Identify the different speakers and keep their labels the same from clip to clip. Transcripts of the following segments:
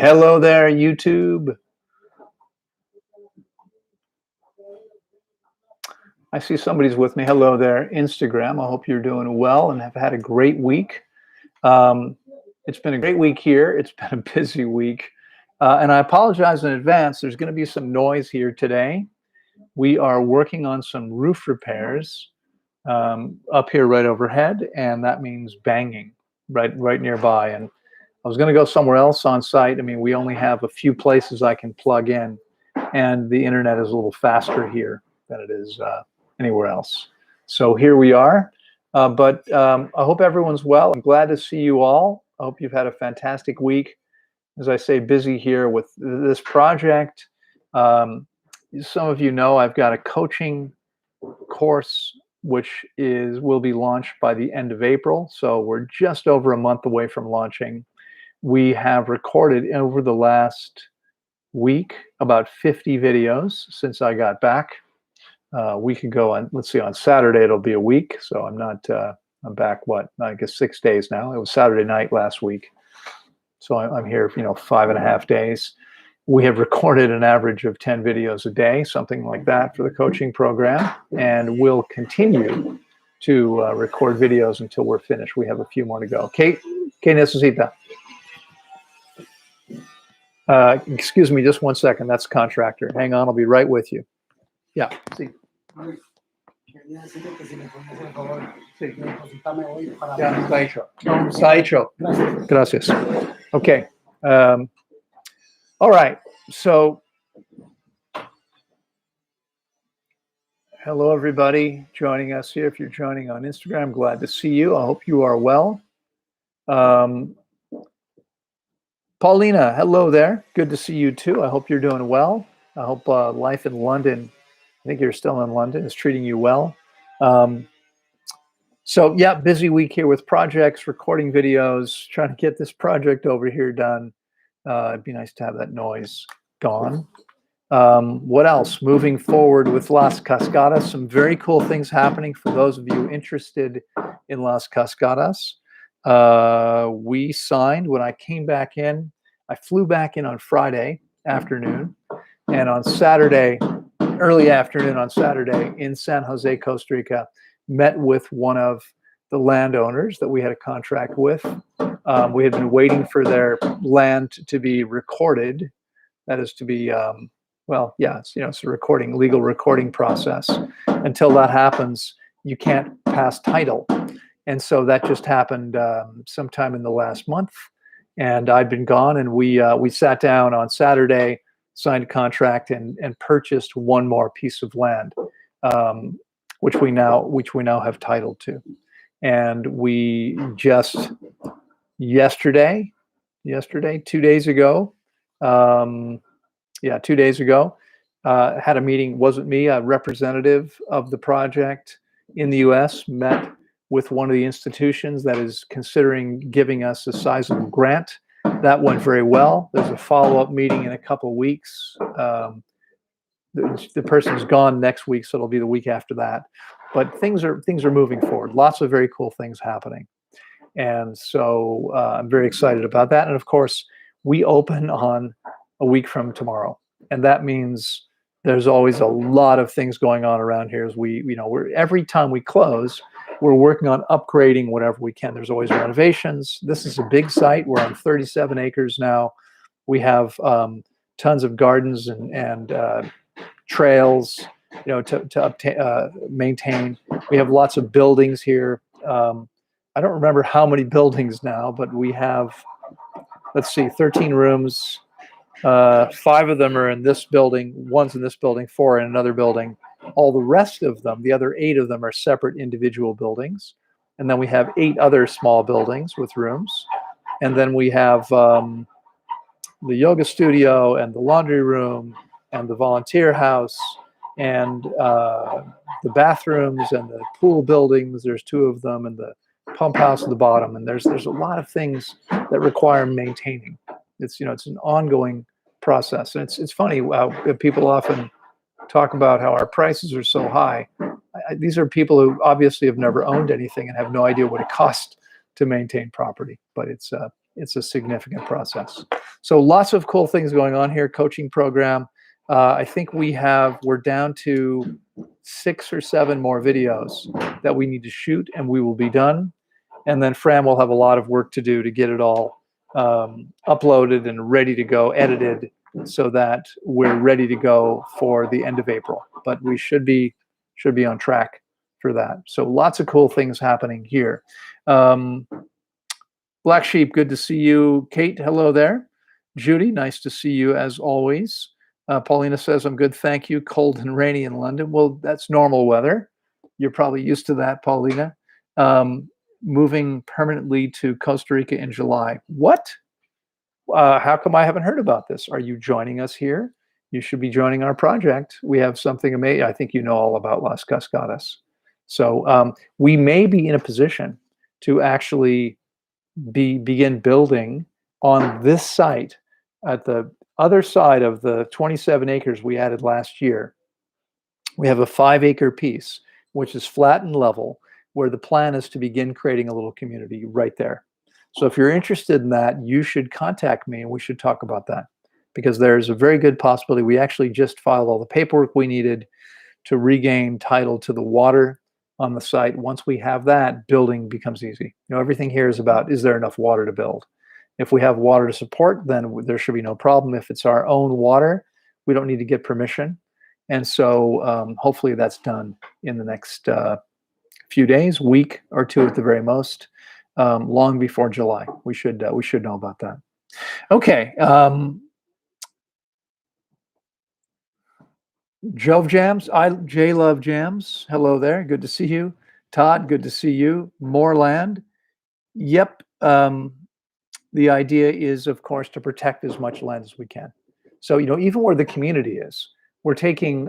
Speaker 1: Hello there, YouTube. I see somebody's with me. Hello there, Instagram. I hope you're doing well and have had a great week. It's been a great week here. It's been a busy week. And I apologize in advance. There's going to be some noise here today. We are working on some roof repairs up here right overhead, and that means banging right nearby. And I was going to go somewhere else on site. I mean, we only have a few places I can plug in, and the internet is a little faster here than it is anywhere else. So here we are. But I hope everyone's well. I'm glad to see you all. I hope you've had a fantastic week. As I say, busy here with this project. Some of you know I've got a coaching course which will be launched by the end of April. So we're just over a month away from launching. We have recorded over the last week about 50 videos since I got back a week ago. And let's see, on Saturday it'll be a week. So I'm back, I guess 6 days now. It was Saturday night last week. So I'm here, 5.5 days. We have recorded an average of 10 videos a day, something like that for the coaching program. And we'll continue to record videos until we're finished. We have a few more to go. Kate necesita. Excuse me, just 1 second. That's contractor. Hang on, I'll be right with you. Yeah. Sí. Ya, está hecho. Está hecho. Gracias. Okay. All right. So, hello, everybody joining us here. If you're joining on Instagram, I'm glad to see you. I hope you are well. Paulina, hello there. Good to see you too. I hope you're doing well. I hope life in London, I think you're still in London, is treating you well. So yeah, busy week here with projects, recording videos, trying to get this project over here done. It'd be nice to have that noise gone. What else? Moving forward with Las Cascadas, some very cool things happening for those of you interested in Las Cascadas. We signed when I came back in. I flew back in on Friday afternoon, and on Saturday, early afternoon on Saturday in San Jose, Costa Rica, met with one of the landowners that we had a contract with. We had been waiting for their land to be recorded. That is to be, it's a legal recording process. Until that happens, you can't pass title. And so that just happened sometime in the last month. And I'd been gone, and we sat down on Saturday, signed a contract, and purchased one more piece of land, which we now have title to. And we just yesterday, 2 days ago, 2 days ago, had a meeting. Wasn't me, a representative of the project in the U.S. met with one of the institutions that is considering giving us a sizable grant. That went very well. There's a follow-up meeting in a couple of weeks. The person's gone next week, so it'll be the week after that. But things are moving forward. Lots of very cool things happening. And so I'm very excited about that. And of course, we open on a week from tomorrow. And that means there's always a lot of things going on around here. As every time we close, we're working on upgrading whatever we can. There's always renovations. This is a big site. We're on 37 acres now. We have tons of gardens and trails, to maintain. We have lots of buildings here. I don't remember how many buildings now, but we have, 13 rooms. 5 of them are in this building. One's in this building, 4 in another building. All the rest of them, the other 8 of them, are separate individual buildings. And then we have 8 other small buildings with rooms. And then we have the yoga studio and the laundry room and the volunteer house and the bathrooms and the pool buildings. There's 2 of them, and the pump house at the bottom. And there's a lot of things that require maintaining. It's an ongoing process. And it's funny how people often talk about how our prices are so high. These are people who obviously have never owned anything and have no idea what it costs to maintain property. But it's it's a significant process. So lots of cool things going on here. Coaching program. I think we're down to 6 or 7 more videos that we need to shoot, and we will be done. And then Fran will have a lot of work to do to get it all uploaded and ready to go, edited, so that we're ready to go for the end of April. But we should be on track for that. So lots of cool things happening here. Black Sheep, good to see you. Kate, hello there. Judy, nice to see you as always. Paulina says, I'm good, thank you. Cold and rainy in London. Well, that's normal weather. You're probably used to that, Paulina. Moving permanently to Costa Rica in July. What? How come I haven't heard about this? Are you joining us here? You should be joining our project. We have something amazing. I think you know all about Las Cascadas. So we may be in a position to actually begin building on this site at the other side of the 27 acres we added last year. We have a 5-acre piece, which is flat and level, where the plan is to begin creating a little community right there. So if you're interested in that, you should contact me and we should talk about that, because there's a very good possibility. We actually just filed all the paperwork we needed to regain title to the water on the site. Once we have that, building becomes easy. You know, everything here is about, is there enough water to build? If we have water to support, then there should be no problem. If it's our own water, we don't need to get permission. And so hopefully that's done in the next few days, week or two at the very most, long before July. We should know about that. Okay. Jove Jams, J Love Jams. Hello there. Good to see you. Todd, good to see you. Moreland. Yep. The idea is, of course, to protect as much land as we can. So, you know, even where the community is, we're taking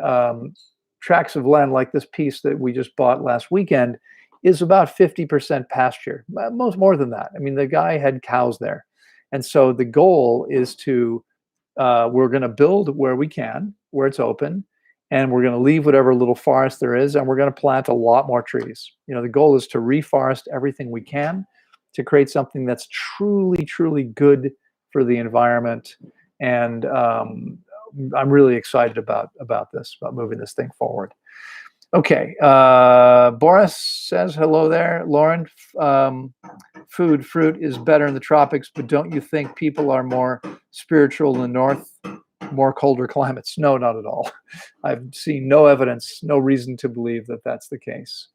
Speaker 1: tracts of land like this piece that we just bought last weekend is about 50% pasture, more than that. I mean, the guy had cows there. And so the goal is to, we're going to build where we can, where it's open, and we're going to leave whatever little forest there is, and we're going to plant a lot more trees. You know, the goal is to reforest everything we can to create something that's truly, truly good for the environment. And I'm really excited about this, about moving this thing forward. Okay, Boris says, hello there. Loren, fruit is better in the tropics, but don't you think people are more spiritual in the north, more colder climates? No, not at all. I've seen no evidence, no reason to believe that that's the case.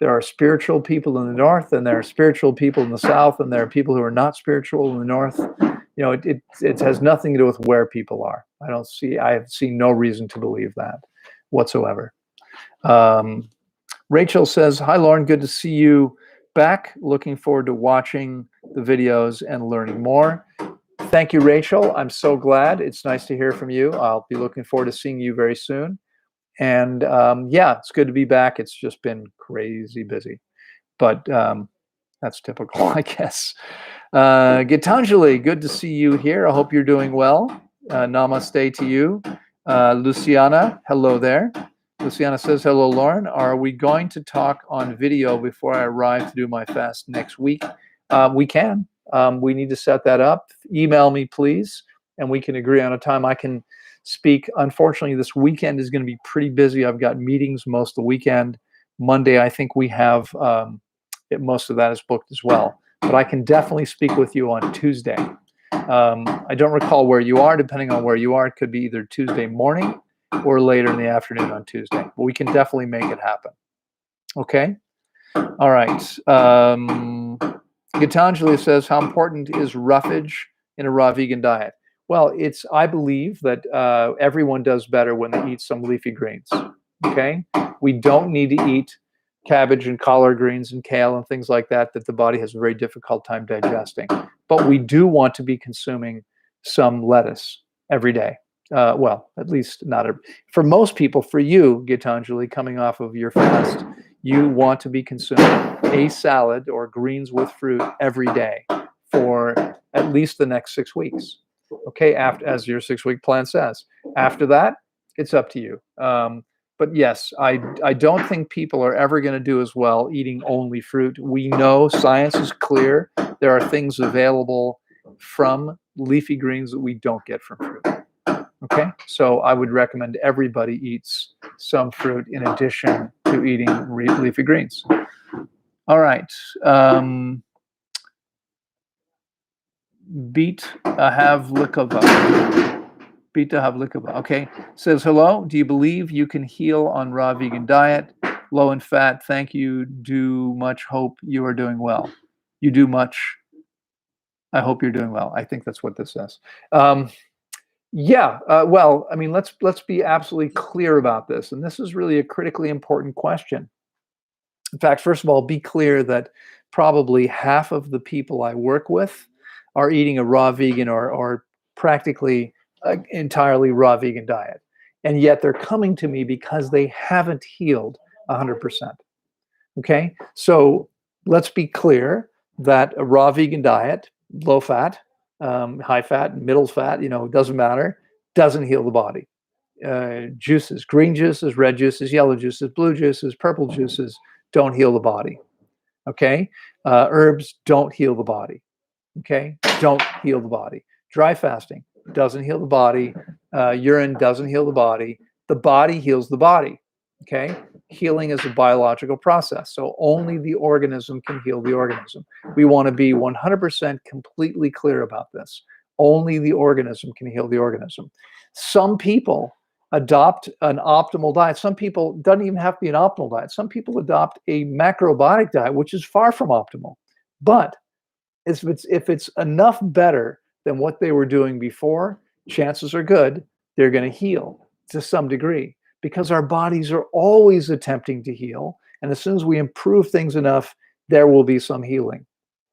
Speaker 1: There are spiritual people in the north, and there are spiritual people in the south, and there are people who are not spiritual in the north. You know, it has nothing to do with where people are. I have seen no reason to believe that whatsoever. Rachel says, hi, Loren, good to see you back. Looking forward to watching the videos and learning more. Thank you, Rachel. I'm so glad. It's nice to hear from you. I'll be looking forward to seeing you very soon. And yeah, it's good to be back. It's just been crazy busy, but that's typical, I guess. Gitanjali, good to see you here. I hope you're doing well. Namaste to you. Luciana, hello there. Luciana says, hello, Loren. Are we going to talk on video before I arrive to do my fast next week? We can. We need to set that up. Email me, please, and we can agree on a time. I can speak. Unfortunately, this weekend is going to be pretty busy. I've got meetings most of the weekend. Monday, I think we have most of that is booked as well. But I can definitely speak with you on Tuesday. I don't recall where you are. Depending on where you are, it could be either Tuesday morning or later in the afternoon on Tuesday. But we can definitely make it happen. Okay? All right. Gitanjali says, how important is roughage in a raw vegan diet? Well, I believe that everyone does better when they eat some leafy greens. Okay? We don't need to eat cabbage and collard greens and kale and things like that the body has a very difficult time digesting. But we do want to be consuming some lettuce every day. Well, at least not for most people. For you, Gitanjali, coming off of your fast, you want to be consuming a salad or greens with fruit every day for at least the next 6 weeks. Okay, as your 6-week plan says. After that, it's up to you. But yes, I don't think people are ever going to do as well eating only fruit. We know science is clear. There are things available from leafy greens that we don't get from fruit. Okay, so I would recommend everybody eats some fruit in addition to eating leafy greens. All right. Beat Havlikova. Beta Havlikova. Okay. Says, hello. Do you believe you can heal on raw vegan diet? Low in fat. Thank you. Do much. Hope you are doing well. You do much. I hope you're doing well. I think that's what this says. Yeah. Well, I mean, let's be absolutely clear about this. And this is really a critically important question. In fact, first of all, be clear that probably half of the people I work with are eating a raw vegan or practically entirely raw vegan diet. And yet they're coming to me because they haven't healed 100%. Okay. So let's be clear that a raw vegan diet, low fat, high fat, middle fat, doesn't matter, doesn't heal the body. Juices, green juices, red juices, yellow juices, blue juices, purple juices don't heal the body. Okay. Herbs don't heal the body. Okay. Don't heal the body. Dry fasting doesn't heal the body. Urine doesn't heal the body. The body heals the body. Okay. Healing is a biological process. So only the organism can heal the organism. We want to be 100% completely clear about this. Only the organism can heal the organism. Some people adopt an optimal diet. Some people, doesn't even have to be an optimal diet. Some people adopt a macrobiotic diet, which is far from optimal. But if it's enough better than what they were doing before, chances are good they're going to heal to some degree, because our bodies are always attempting to heal. And as soon as we improve things enough, there will be some healing.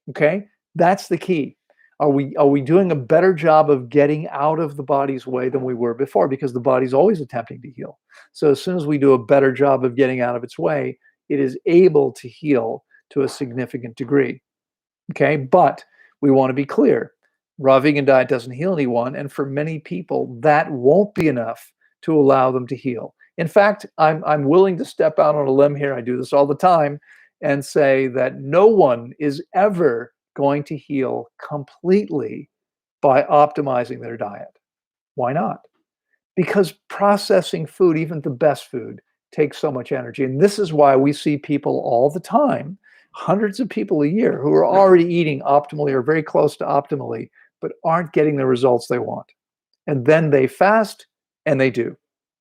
Speaker 1: Okay? That's the key. Are we doing a better job of getting out of the body's way than we were before? Because the body's always attempting to heal. So as soon as we do a better job of getting out of its way, it is able to heal to a significant degree. Okay, but we want to be clear. Raw vegan diet doesn't heal anyone, and for many people, that won't be enough to allow them to heal. In fact, I'm willing to step out on a limb here. I do this all the time, and say that no one is ever going to heal completely by optimizing their diet. Why not? Because processing food, even the best food, takes so much energy. And this is why we see people all the time, hundreds of people a year, who are already eating optimally or very close to optimally, but aren't getting the results they want. And then they fast, and they do.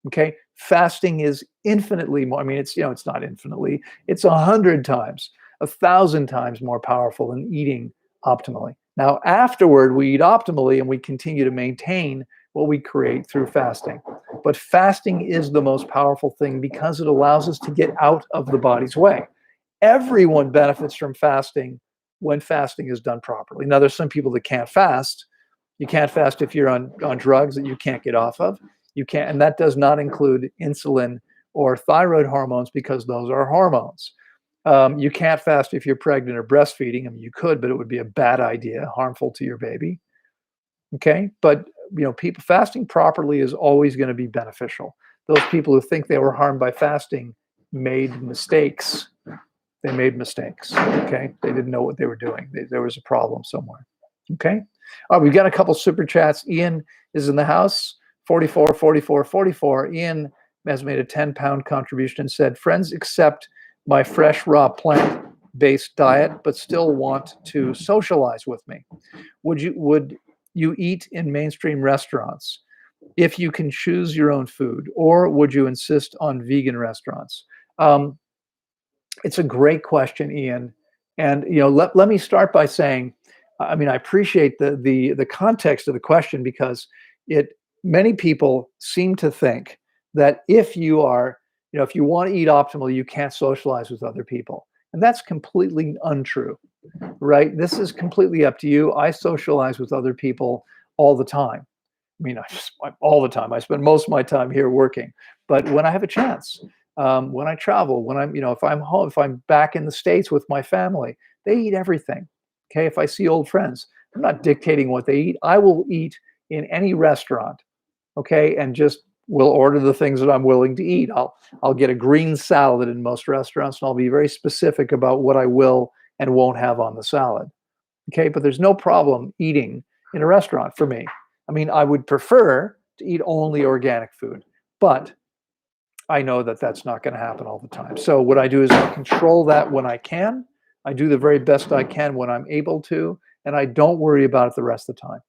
Speaker 1: Okay. Fasting is infinitely more, I mean, it's not infinitely, it's 100 times, 1,000 times more powerful than eating optimally. Now, afterward, we eat optimally and we continue to maintain what we create through fasting. But fasting is the most powerful thing because it allows us to get out of the body's way. Everyone benefits from fasting when fasting is done properly. Now, there's some people that can't fast. You can't fast if you're on drugs that you can't get off of. You can't, and that does not include insulin or thyroid hormones, because those are hormones. You can't fast if you're pregnant or breastfeeding. I mean, you could, but it would be a bad idea, harmful to your baby. Okay, but people fasting properly is always going to be beneficial. Those people who think they were harmed by fasting made mistakes. They made mistakes. Okay, they didn't know what they were doing. There was a problem somewhere. Okay, we've got a couple super chats. Ian is in the house. 44, 44, 44. Ian has made a 10-pound contribution and said, friends accept my fresh, raw, plant-based diet, but still want to socialize with me. Would you eat in mainstream restaurants if you can choose your own food, or would you insist on vegan restaurants? It's a great question, Ian. And let me start by saying, I mean, I appreciate the context of the question, because many people seem to think that if you want to eat optimally, you can't socialize with other people. And that's completely untrue, right? This is completely up to you. I socialize with other people all the time. I mean, all the time. I spend most of my time here working. But when I have a chance, when I travel, when if I'm home, if I'm back in the States with my family, they eat everything. Okay. If I see old friends, I'm not dictating what they eat. I will eat in any restaurant. Okay. And just will order the things that I'm willing to eat. I'll get a green salad in most restaurants, and I'll be very specific about what I will and won't have on the salad. Okay, but there's no problem eating in a restaurant for me. I mean, I would prefer to eat only organic food, but I know that that's not going to happen all the time. So what I do is I control that when I can. I do the very best I can when I'm able to, and I don't worry about it the rest of the time.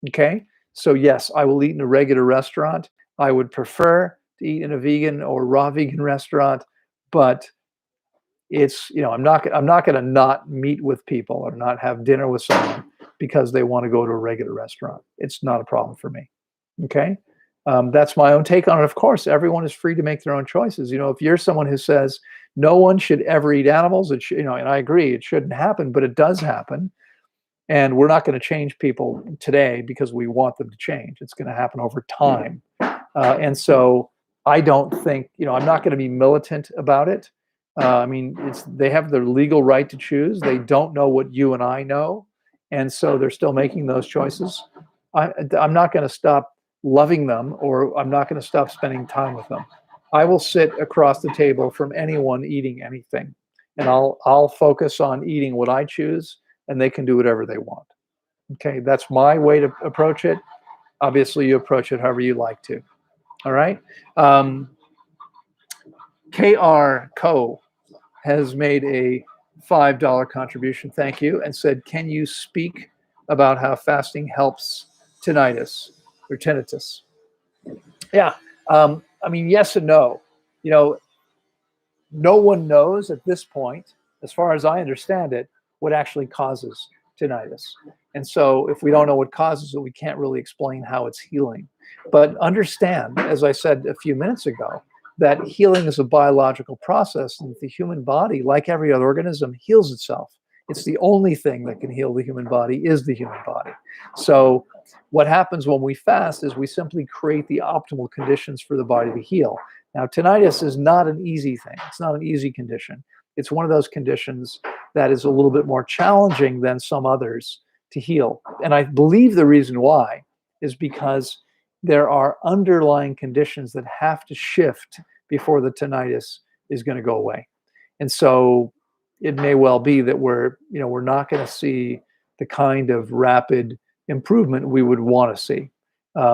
Speaker 1: Okay? So yes, I will eat in a regular restaurant. I would prefer to eat in a vegan or raw vegan restaurant, but it's, I'm not going to not meet with people or not have dinner with someone because they want to go to a regular restaurant. It's not a problem for me. Okay? That's my own take on it. Of course, everyone is free to make their own choices. If you're someone who says no one should ever eat animals, it should, and I agree, it shouldn't happen, but it does happen. And we're not going to change people today because we want them to change. It's going to happen over time. And so I don't think, I'm not going to be militant about it. I mean, they have their legal right to choose. They don't know what you and I know. And so they're still making those choices. I'm not going to stop loving them, or I'm not going to stop spending time with them. I will sit across the table from anyone eating anything, and I'll focus on eating what I choose, and they can do whatever they want. Okay, that's my way to approach it. Obviously, you approach it however you like to. All right. KR Co has made a $5 contribution. Thank you, and said, "Can you speak about how fasting helps tinnitus or tinnitus?" Yeah. I mean, yes and no. No one knows at this point, as far as I understand it, what actually causes tinnitus. And so if we don't know what causes it, we can't really explain how it's healing. But understand, as I said a few minutes ago, that healing is a biological process, and the human body, like every other organism, heals itself. It's the only thing that can heal the human body is the human body. So what happens when we fast is we simply create the optimal conditions for the body to heal. Now, tinnitus is not an easy thing. It's not an easy condition. It's one of those conditions that is a little bit more challenging than some others to heal. And I believe the reason why is because there are underlying conditions that have to shift before the tinnitus is going to go away. And so it may well be that we're not going to see the kind of rapid improvement we would want to see,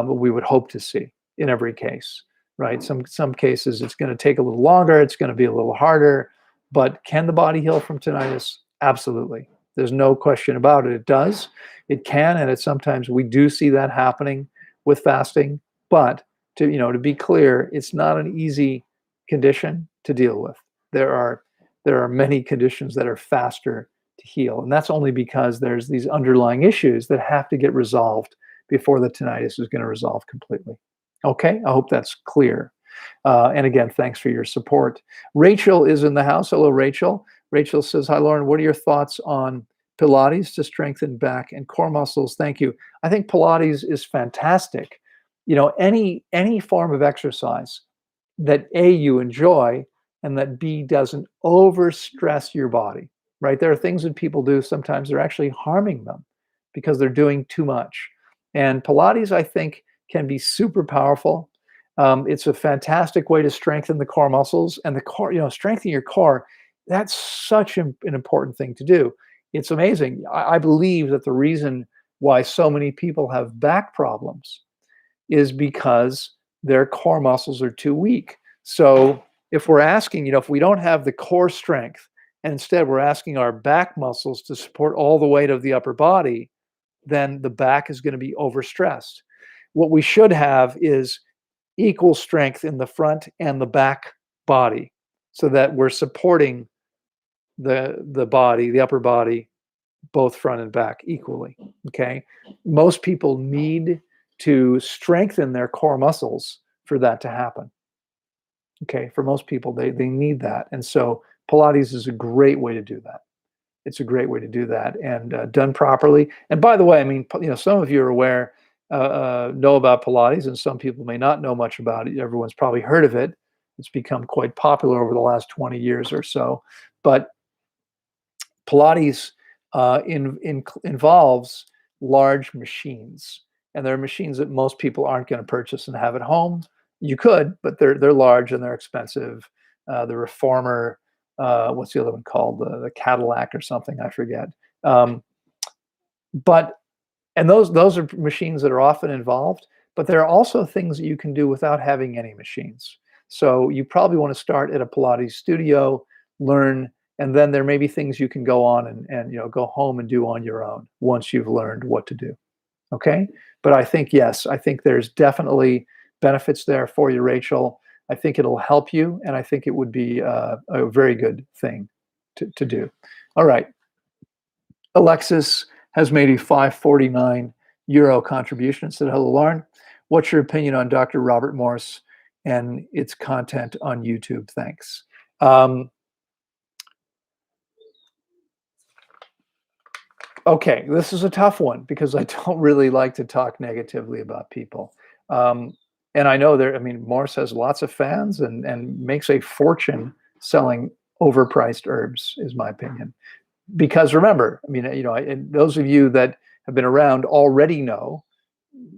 Speaker 1: we would hope to see in every case, right? Some cases it's going to take a little longer, it's going to be a little harder, but can the body heal from tinnitus? Absolutely. There's no question about it. It does. It can, and sometimes we do see that happening with fasting. But to be clear, it's not an easy condition to deal with. There are many conditions that are faster to heal, and that's only because there's these underlying issues that have to get resolved before the tinnitus is going to resolve completely. Okay, I hope that's clear. And again, thanks for your support. Rachel is in the house. Hello, Rachel. Rachel says, "Hi, Loren. What are your thoughts on Pilates to strengthen back and core muscles?" Thank you. I think Pilates is fantastic. Any form of exercise that A, you enjoy, and that B, doesn't overstress your body, right? There are things that people do sometimes they're actually harming them because they're doing too much. And Pilates, I think, can be super powerful. It's a fantastic way to strengthen the core muscles, and the core, strengthening your core. That's such an important thing to do. It's amazing. I believe that the reason why so many people have back problems is because their core muscles are too weak. So if we're asking, if we don't have the core strength, and instead we're asking our back muscles to support all the weight of the upper body, then the back is going to be overstressed. What we should have is equal strength in the front and the back body, so that we're supporting the body, the upper body, both front and back equally. Okay. Most people need to strengthen their core muscles for that to happen. Okay. For most people, they need that. And so Pilates is a great way to do that. It's a great way to do that, and done properly. And by the way, I mean, some of you are aware, know about Pilates, and some people may not know much about it. Everyone's probably heard of it. It's become quite popular over the last 20 years or so. But Pilates involves large machines, and there are machines that most people aren't going to purchase and have at home. You could, but they're large and they're expensive. The Reformer, what's the other one called? The Cadillac or something, I forget. Um, but and those are machines that are often involved, but there are also things that you can do without having any machines. So you probably want to start at a Pilates studio, learn, and then there may be things you can go on and go home and do on your own once you've learned what to do. Okay. But I think, yes, I think there's definitely benefits there for you, Rachel. I think it'll help you, and I think it would be a very good thing to do. All right. Alexis has made a 549 euro contribution and said, hello, Loren. What's your opinion on Dr. Robert Morse and its content on YouTube? Thanks. Okay, this is a tough one because I don't really like to talk negatively about people. And I know I mean, Morse has lots of fans and makes a fortune selling overpriced herbs, is my opinion. Because remember, I mean, and those of you that have been around already know,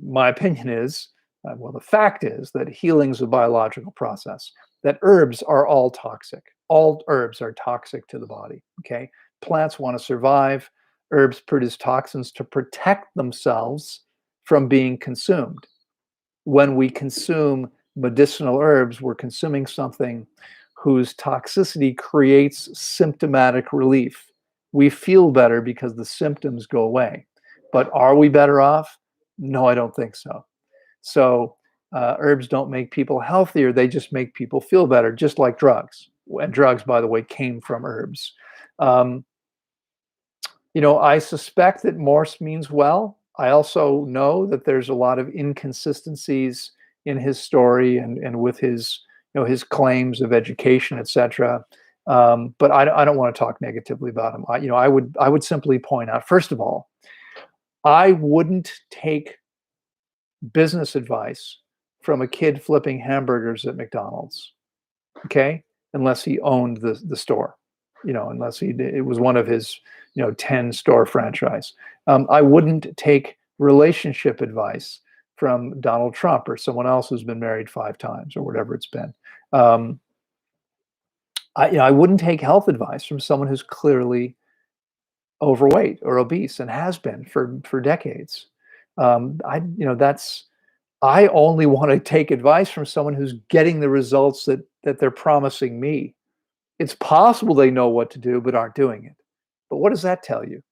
Speaker 1: my opinion is, well, the fact is that healing is a biological process, that herbs are all toxic. All herbs are toxic to the body, okay? Plants want to survive. Herbs produce toxins to protect themselves from being consumed. When we consume medicinal herbs, we're consuming something whose toxicity creates symptomatic relief. We feel better because the symptoms go away. But are we better off? No, I don't think so. So herbs don't make people healthier. They just make people feel better, just like drugs. And drugs, by the way, came from herbs. I suspect that Morse means well. I also know that there's a lot of inconsistencies in his story and with his, his claims of education, etc. But I don't want to talk negatively about him. I would simply point out, first of all, I wouldn't take business advice from a kid flipping hamburgers at McDonald's, okay, unless he owned the store, unless it was one of his 10 store franchise. I wouldn't take relationship advice from Donald Trump or someone else who's been married 5 times or whatever it's been. I wouldn't take health advice from someone who's clearly overweight or obese and has been for decades. I only want to take advice from someone who's getting the results that they're promising me. It's possible they know what to do but aren't doing it. But what does that tell you?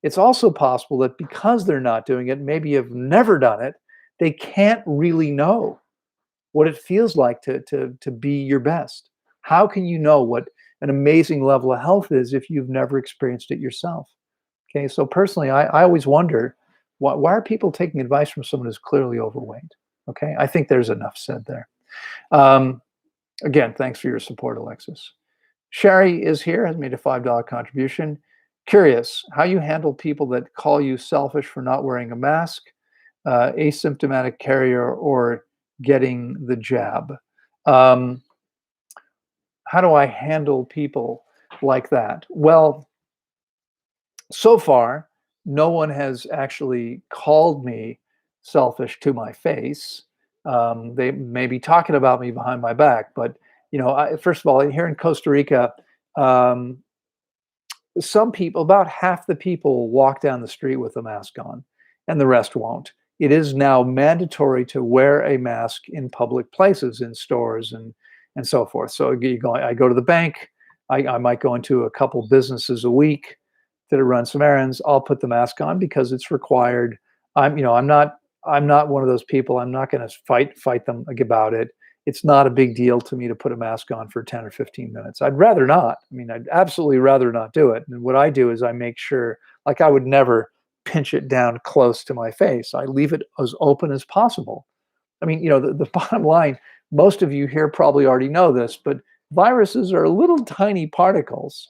Speaker 1: It's also possible that because they're not doing it, maybe have never done it, they can't really know what it feels like to be your best. How can you know what an amazing level of health is if you've never experienced it yourself? Okay, so personally, I always wonder, why are people taking advice from someone who's clearly overweight? Okay, I think there's enough said there. Again, thanks for your support, Alexis. Sherry is here, has made a $5 contribution. Curious how you handle people that call you selfish for not wearing a mask, asymptomatic carrier, or getting the jab. How do I handle people like that? Well, so far, no one has actually called me selfish to my face. They may be talking about me behind my back, but first of all, here in Costa Rica, some people, about half the people, walk down the street with a mask on, and the rest won't. It is now mandatory to wear a mask in public places, in stores and so forth. So I go to the bank. I might go into a couple businesses a week to run some errands. I'll put the mask on because it's required. I'm not one of those people. I'm not going to fight them about it. It's not a big deal to me to put a mask on for 10 or 15 minutes. I'd rather not. I mean, I'd absolutely rather not do it. And what I do is I make sure, like, I would never pinch it down close to my face. I leave it as open as possible. I mean, the bottom line, most of you here probably already know this, but viruses are little tiny particles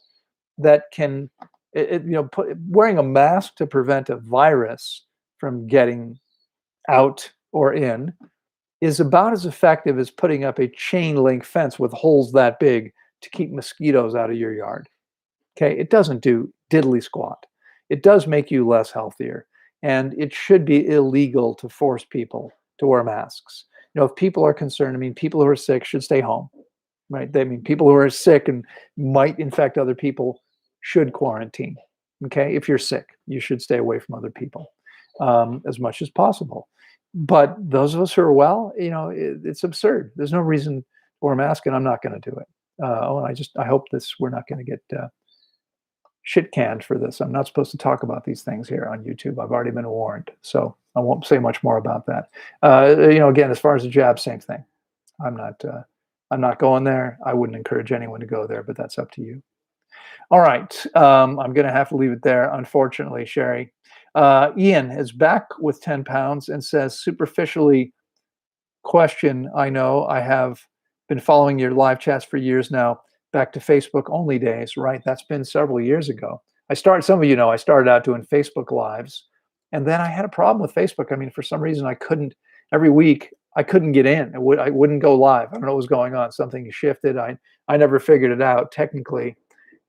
Speaker 1: that can, wearing a mask to prevent a virus from getting out or in is about as effective as putting up a chain link fence with holes that big to keep mosquitoes out of your yard. Okay, it doesn't do diddly squat. It does make you less healthier, and it should be illegal to force people to wear masks. if people are concerned, I mean, people who are sick should stay home, right? I mean, people who are sick and might infect other people should quarantine. Okay, if you're sick, you should stay away from other people as much as possible. But those of us who are well, it's absurd. There's no reason to wear a mask, and I'm not going to do it. I hope we're not going to get shit canned for this. I'm not supposed to talk about these things here on YouTube. I've already been warned, so I won't say much more about that. Again, as far as the jab, same thing. I'm not going there. I wouldn't encourage anyone to go there, but that's up to you. All right, I'm going to have to leave it there, unfortunately, Sherry. Ian is back with 10 pounds and says, superficially, question, I know I have been following your live chats for years now, back to Facebook only days, right? That's been several years ago. Some of you know, I started out doing Facebook lives, and then I had a problem with Facebook. I mean, for some reason, every week, I couldn't get in. I wouldn't go live. I don't know what was going on. Something shifted. I never figured it out technically.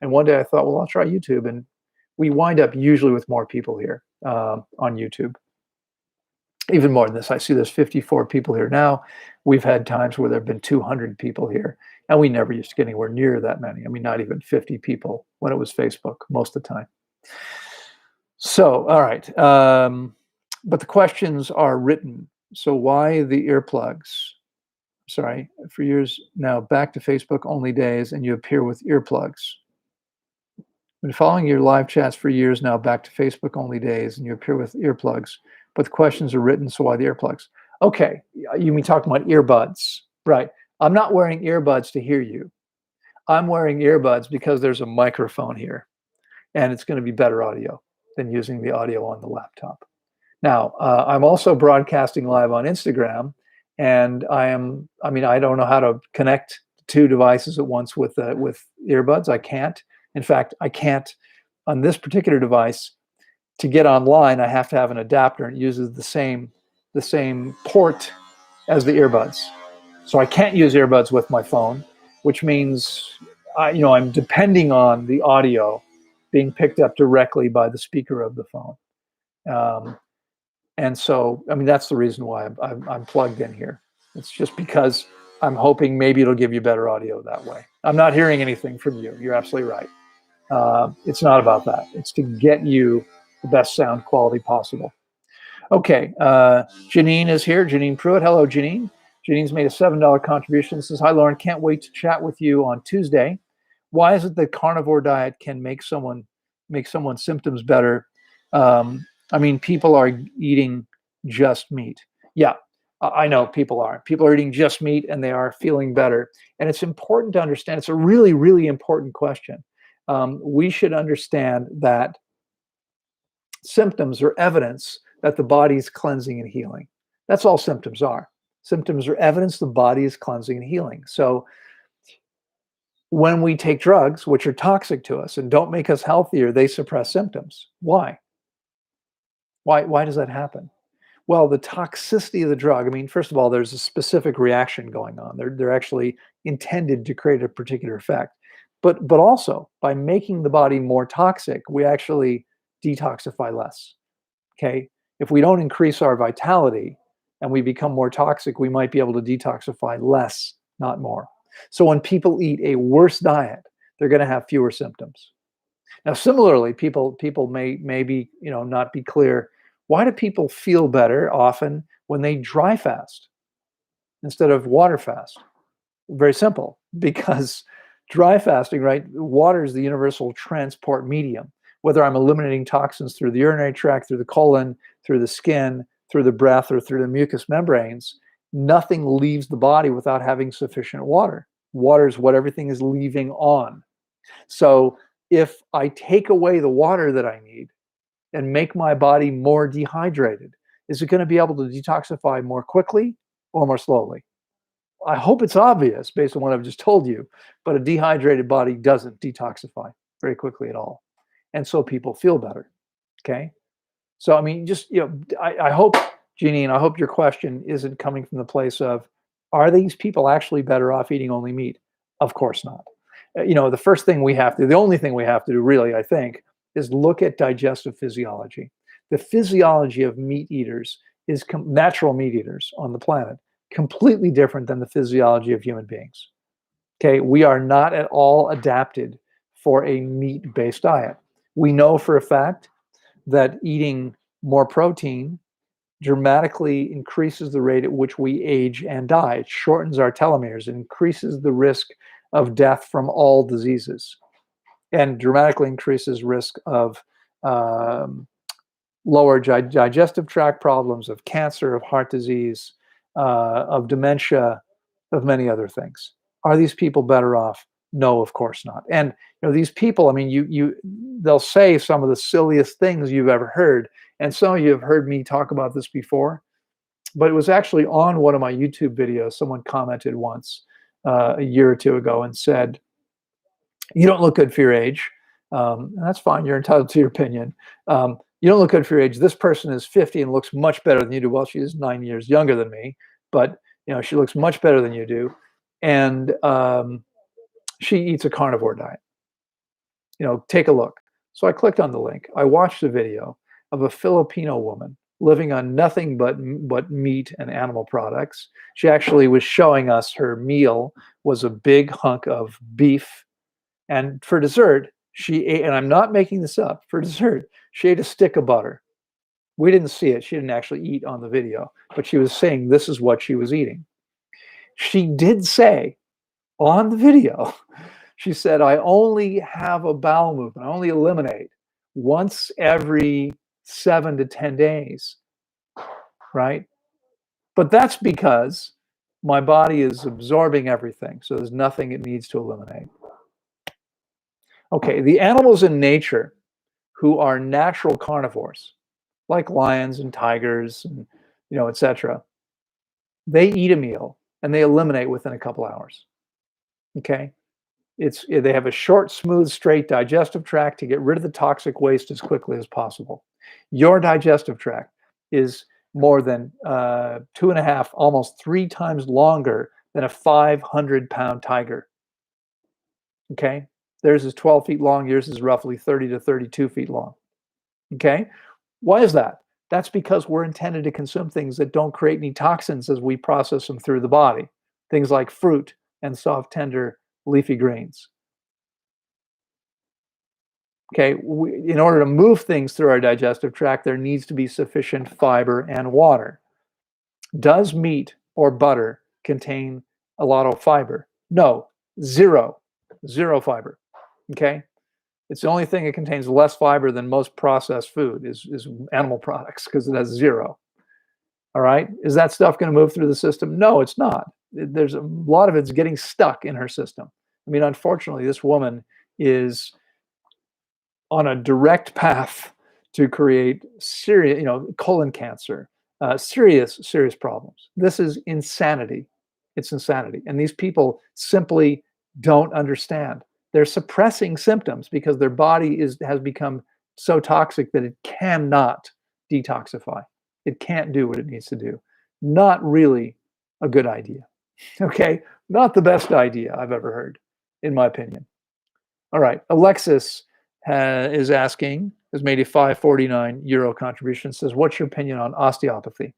Speaker 1: And one day I thought, well, I'll try YouTube. And we wind up usually with more people here on YouTube. Even more than this. I see there's 54 people here now. We've had times where there have been 200 people here. And we never used to get anywhere near that many. I mean, not even 50 people when it was Facebook most of the time. So, all right. But the questions are written. So why the earplugs? Sorry, for years now, back to Facebook only days, and you appear with earplugs. Been following your live chats for years now, back to Facebook only days, and you appear with earplugs. But the questions are written, so why the earplugs? Okay, you mean talking about earbuds, right? I'm not wearing earbuds to hear you. I'm wearing earbuds because there's a microphone here, and it's going to be better audio than using the audio on the laptop. Now, I'm also broadcasting live on Instagram, and I don't know how to connect two devices at once with earbuds. I can't. In fact, I can't on this particular device. To get online, I have to have an adapter, and it uses the same port as the earbuds. So I can't use earbuds with my phone, which means I'm depending on the audio being picked up directly by the speaker of the phone. And so, I mean, that's the reason why I'm plugged in here. It's just because I'm hoping maybe it'll give you better audio that way. I'm not hearing anything from you. You're absolutely right. It's not about that. It's to get you the best sound quality possible. Okay, Janine is here. Janine Pruitt. Hello, Janine. Janine's made a $7 contribution. Says, hi, Loren. Can't wait to chat with you on Tuesday. Why is it that carnivore diet can make someone's symptoms better? I mean, people are eating just meat. Yeah, I know people are. People are eating just meat and they are feeling better. And it's important to understand. It's a really, really important question. We should understand that symptoms are evidence that the body is cleansing and healing. That's all symptoms are. Symptoms are evidence the body is cleansing and healing. So when we take drugs, which are toxic to us and don't make us healthier, they suppress symptoms. Why? Why does that happen? Well, the toxicity of the drug, I mean, first of all, there's a specific reaction going on. They're actually intended to create a particular effect. But also, by making the body more toxic, we actually detoxify less. Okay? If we don't increase our vitality and we become more toxic, we might be able to detoxify less, not more. So when people eat a worse diet, they're going to have fewer symptoms. Now, similarly, people may be, not be clear. Why do people feel better often when they dry fast instead of water fast? Very simple, because dry fasting, right? Water is the universal transport medium. Whether I'm eliminating toxins through the urinary tract, through the colon, through the skin, through the breath, or through the mucous membranes, nothing leaves the body without having sufficient water. Water is what everything is leaving on. So if I take away the water that I need and make my body more dehydrated, is it going to be able to detoxify more quickly or more slowly? I hope it's obvious based on what I've just told you, but a dehydrated body doesn't detoxify very quickly at all. And so people feel better. Okay. So, I mean, just, I hope, Jeanine, I hope your question isn't coming from the place of, are these people actually better off eating only meat? Of course not. The only thing we have to do really, I think, is look at digestive physiology. The physiology of meat eaters natural meat eaters on the planet completely different than the physiology of human beings. Okay, we are not at all adapted for a meat-based diet. We know for a fact that eating more protein dramatically increases the rate at which we age and die. It shortens our telomeres, it increases the risk of death from all diseases, and dramatically increases risk of lower digestive tract problems, of cancer, of heart disease, of dementia, of many other things. Are these people better off? No, of course not. And these people, I mean, they'll say some of the silliest things you've ever heard. And some of you have heard me talk about this before, but it was actually on one of my YouTube videos. Someone commented once a year or two ago and said, "You don't look good for your age." And that's fine. You're entitled to your opinion. You don't look good for your age. This person is 50 and looks much better than you do. Well, she is 9 years younger than me, but she looks much better than you do. And she eats a carnivore diet. Take a look. So I clicked on the link. I watched a video of a Filipino woman living on nothing but meat and animal products. She actually was showing us her meal was a big hunk of beef. And for dessert, she ate, and I'm not making this up, for dessert, she ate a stick of butter. We didn't see it. She didn't actually eat on the video, but she was saying this is what she was eating. She did say on the video, she said, "I only have a bowel movement. I only eliminate once every 7 to 10 days, right? But that's because my body is absorbing everything. So there's nothing it needs to eliminate." Okay, the animals in nature who are natural carnivores, like lions and tigers and etc., they eat a meal and they eliminate within a couple hours. Okay, they have a short, smooth, straight digestive tract to get rid of the toxic waste as quickly as possible. Your digestive tract is more than 2.5, almost 3 times longer than a 500-pound tiger. Okay, theirs is 12 feet long. Yours is roughly 30 to 32 feet long. Okay, why is that? That's because we're intended to consume things that don't create any toxins as we process them through the body. Things like fruit and soft, tender, leafy greens. Okay, in order to move things through our digestive tract, there needs to be sufficient fiber and water. Does meat or butter contain a lot of fiber? No, zero fiber. Okay, it's the only thing that contains less fiber than most processed food is animal products, because it has 0. All right, is that stuff going to move through the system? No, it's not. There's a lot of it's getting stuck in her system. I mean, unfortunately, this woman is on a direct path to create serious, colon cancer, serious problems. This is insanity. It's insanity. And these people simply don't understand. They're suppressing symptoms because their body has become so toxic that it cannot detoxify. It can't do what it needs to do. Not really a good idea. Okay, not the best idea I've ever heard, in my opinion. All right, Alexis is asking, has made a €5.49 contribution, says, "What's your opinion on osteopathy?"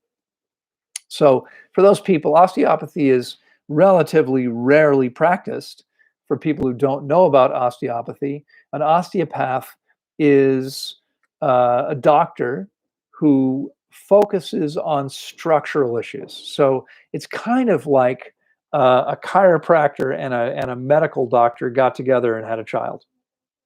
Speaker 1: So for those people, osteopathy is relatively rarely practiced. For people who don't know about osteopathy, an osteopath is a doctor who focuses on structural issues. So it's kind of like a chiropractor and a medical doctor got together and had a child.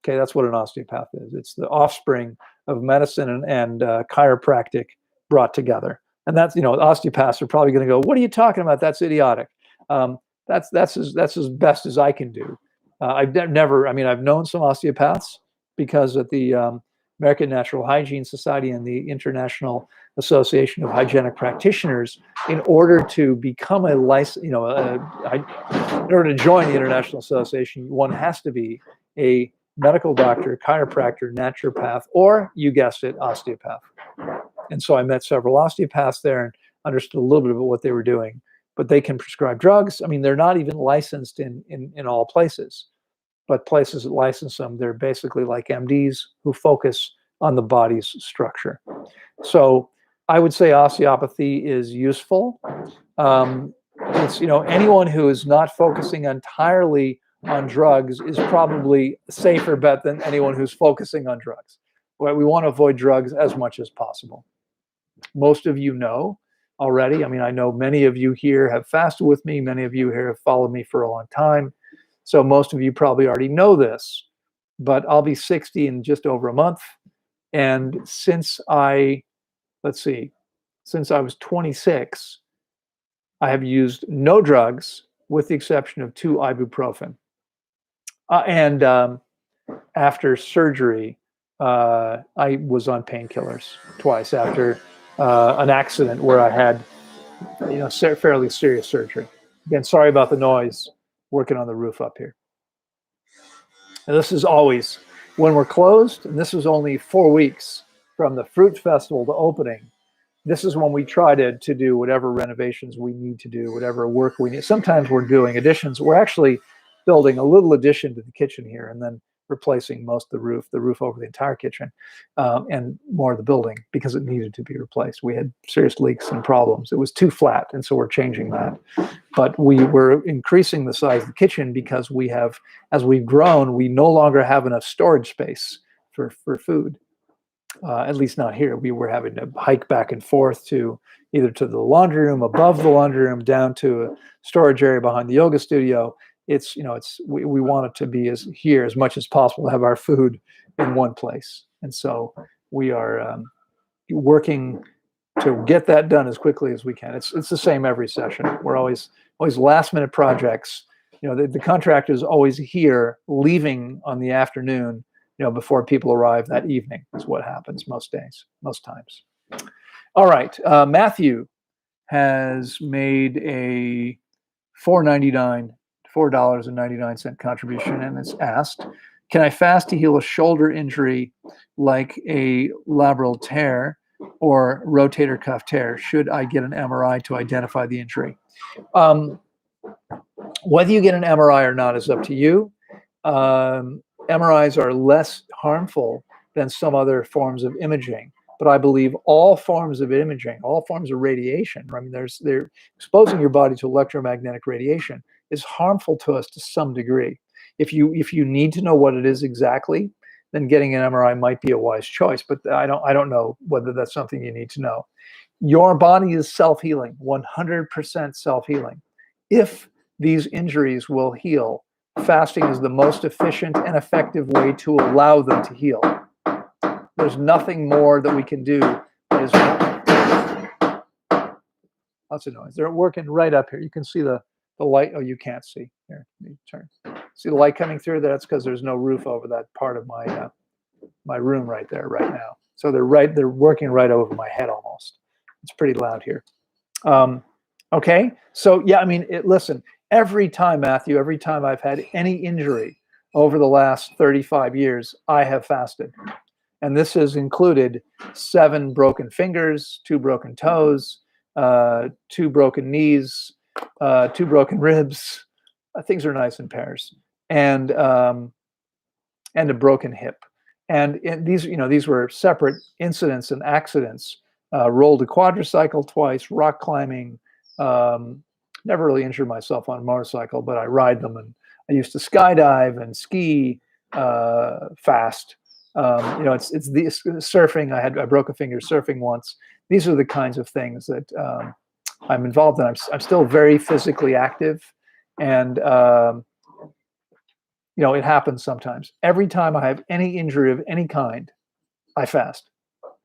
Speaker 1: Okay, that's what an osteopath is. It's the offspring of medicine and chiropractic brought together. And that's, osteopaths are probably going to go, "What are you talking about? That's idiotic." That's as best as I can do. I've known some osteopaths because at the American Natural Hygiene Society and the International Association of Hygienic Practitioners, in order to become a license, in order to join the International Association, one has to be a medical doctor, chiropractor, naturopath, or, you guessed it, osteopath. And so I met several osteopaths there and understood a little bit about what they were doing. But they can prescribe drugs. I mean, they're not even licensed in all places, but places that license them, they're basically like MDs who focus on the body's structure. So I would say osteopathy is useful. it's, anyone who is not focusing entirely on drugs is probably a safer bet than anyone who's focusing on drugs. Right? We want to avoid drugs as much as possible. Most of you know already. I mean, I know many of you here have fasted with me. Many of you here have followed me for a long time. So most of you probably already know this, but I'll be 60 in just over a month. And since I was 26, I have used no drugs with the exception of 2 ibuprofen. And after surgery, I was on painkillers twice after an accident where I had, fairly serious surgery. Again, sorry about the noise, working on the roof up here. And this is always when we're closed, and this was only 4 weeks from the Fruit Festival to opening. This is when we try to do whatever renovations we need to do, whatever work we need. Sometimes we're doing additions. We're actually building a little addition to the kitchen here and then replacing most of the roof over the entire kitchen, and more of the building because it needed to be replaced. We had serious leaks and problems. It was too flat, and so we're changing that. But we were increasing the size of the kitchen because as we've grown, we no longer have enough storage space for food. At least not here. We were having to hike back and forth to either to the laundry room, above the laundry room, down to a storage area behind the yoga studio. We want it to be as much as possible to have our food in one place. And so we are working to get that done as quickly as we can. It's the same every session. We're always last minute projects. The contractor is always here, leaving on the afternoon, before people arrive that evening is what happens most days, most times. All right. Matthew has made a $4.99 contribution, and it's asked, can I fast to heal a shoulder injury like a labral tear or rotator cuff tear? Should I get an MRI to identify the injury? Whether you get an MRI or not is up to you. MRIs are less harmful than some other forms of imaging, but I believe all forms of imaging, all forms of radiation, I mean, they're exposing your body to electromagnetic radiation is harmful to us to some degree. If you need to know what it is exactly, then getting an MRI might be a wise choice, but I don't know whether that's something you need to know. Your body is self-healing, 100% self-healing. If these injuries will heal, fasting is the most efficient and effective way to allow them to heal. There's nothing more that we can do. Lots of noise. They're working right up here. You can see the light. Oh, you can't see. Here, let me turn. See the light coming through? That's because there's no roof over that part of my room right there right now. So they're working right over my head almost. It's pretty loud here. Okay. So yeah, I mean, listen. Every time, Matthew, every time I've had any injury over the last 35 years, I have fasted. And this has included 7 broken fingers, 2 broken toes, 2 broken knees, 2 broken ribs. Things are nice in pairs. And a broken hip. And these were separate incidents and accidents. Rolled a quadricycle twice, rock climbing, never really injured myself on a motorcycle, but I ride them, and I used to skydive and ski fast. It's the surfing. I broke a finger surfing once. These are the kinds of things that I'm involved in. I'm still very physically active, and it happens sometimes. Every time I have any injury of any kind, I fast.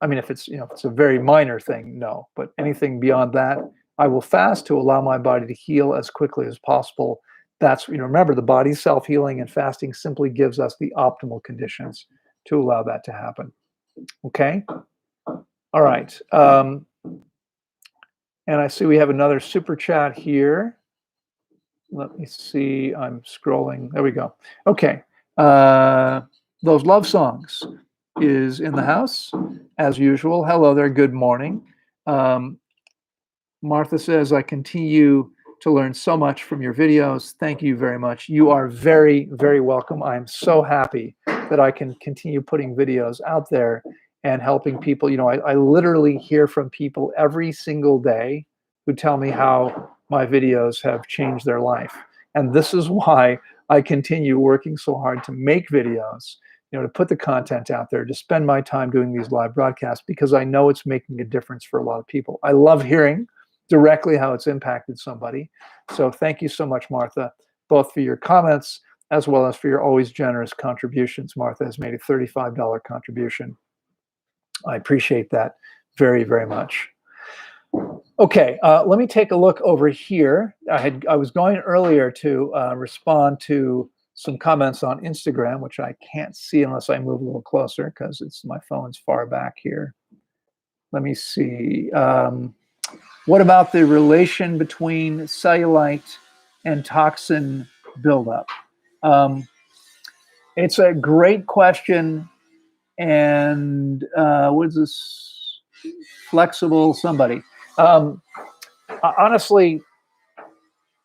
Speaker 1: I mean, if it's a very minor thing, no, but anything beyond that, I will fast to allow my body to heal as quickly as possible. That's, remember, the body's self-healing, and fasting simply gives us the optimal conditions to allow that to happen. Okay? All right. And I see we have another super chat here. Let me see. I'm scrolling. There we go. Okay. Those love songs is in the house, as usual. Hello there. Good morning. Martha says, I continue to learn so much from your videos. Thank you very much. You are very, very welcome. I'm so happy that I can continue putting videos out there and helping people. I literally hear from people every single day who tell me how my videos have changed their life. And this is why I continue working so hard to make videos, to put the content out there, to spend my time doing these live broadcasts, because I know it's making a difference for a lot of people. I love hearing directly how it's impacted somebody. So thank you so much, Martha, both for your comments as well as for your always generous contributions. Martha has made a $35 contribution. I appreciate that very, very much. Okay, let me take a look over here. I was going earlier to respond to some comments on Instagram, which I can't see unless I move a little closer because my phone's far back here. Let me see. What about the relation between cellulite and toxin buildup? It's a great question. And what is this? Flexible somebody. Honestly,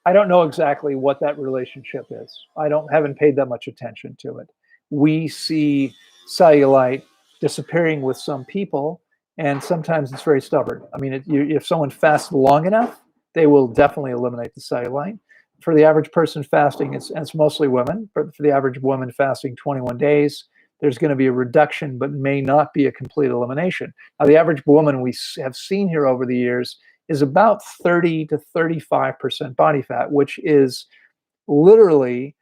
Speaker 1: I don't know exactly what that relationship is. Haven't paid that much attention to it. We see cellulite disappearing with some people, and sometimes it's very stubborn. I mean, if someone fasts long enough, they will definitely eliminate the cellulite. For the average person fasting, it's mostly women. For the average woman fasting 21 days, there's going to be a reduction, but may not be a complete elimination. Now, the average woman we have seen here over the years is about 30 to 35% body fat, which is literally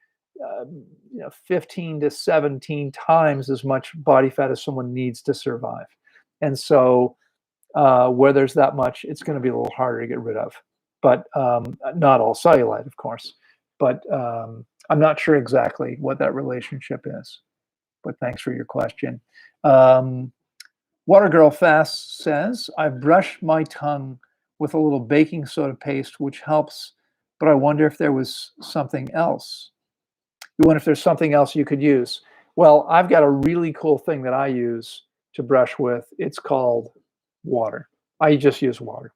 Speaker 1: 15 to 17 times as much body fat as someone needs to survive. And so where there's that much, it's going to be a little harder to get rid of. But not all cellulite, of course. But I'm not sure exactly what that relationship is. But thanks for your question. Water Girl Fast says, I brushed my tongue with a little baking soda paste, which helps, but I wonder if there was something else. You wonder if there's something else you could use. Well, I've got a really cool thing that I use to brush with. It's called water. I just use water.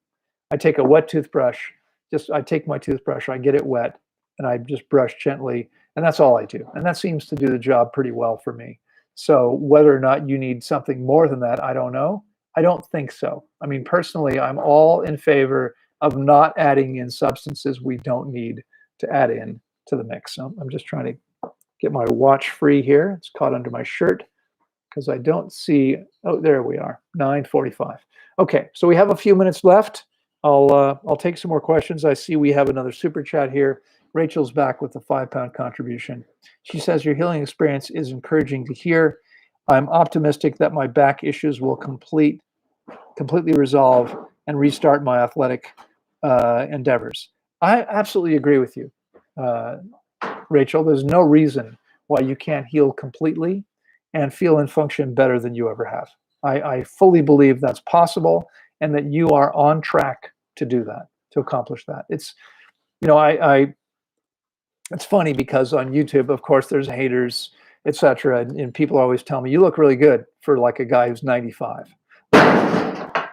Speaker 1: I take a wet toothbrush, I take my toothbrush, I get it wet, and I just brush gently, and that's all I do. And that seems to do the job pretty well for me. So whether or not you need something more than that, I don't know. I don't think so. I mean, personally, I'm all in favor of not adding in substances we don't need to add in to the mix. So I'm just trying to get my watch free here. It's caught under my shirt because I don't see, oh, there we are, 9:45. Okay, so we have a few minutes left. I'll take some more questions. I see we have another super chat here. Rachel's back with a 5-pound contribution. She says, your healing experience is encouraging to hear. I'm optimistic that my back issues will completely resolve and restart my athletic endeavors. I absolutely agree with you, Rachel. There's no reason why you can't heal completely and feel and function better than you ever have. I fully believe that's possible and that you are on track to do that, to accomplish that. It's, it's funny because on YouTube, of course, there's haters, etc. And people always tell me, you look really good for like a guy who's 95. That's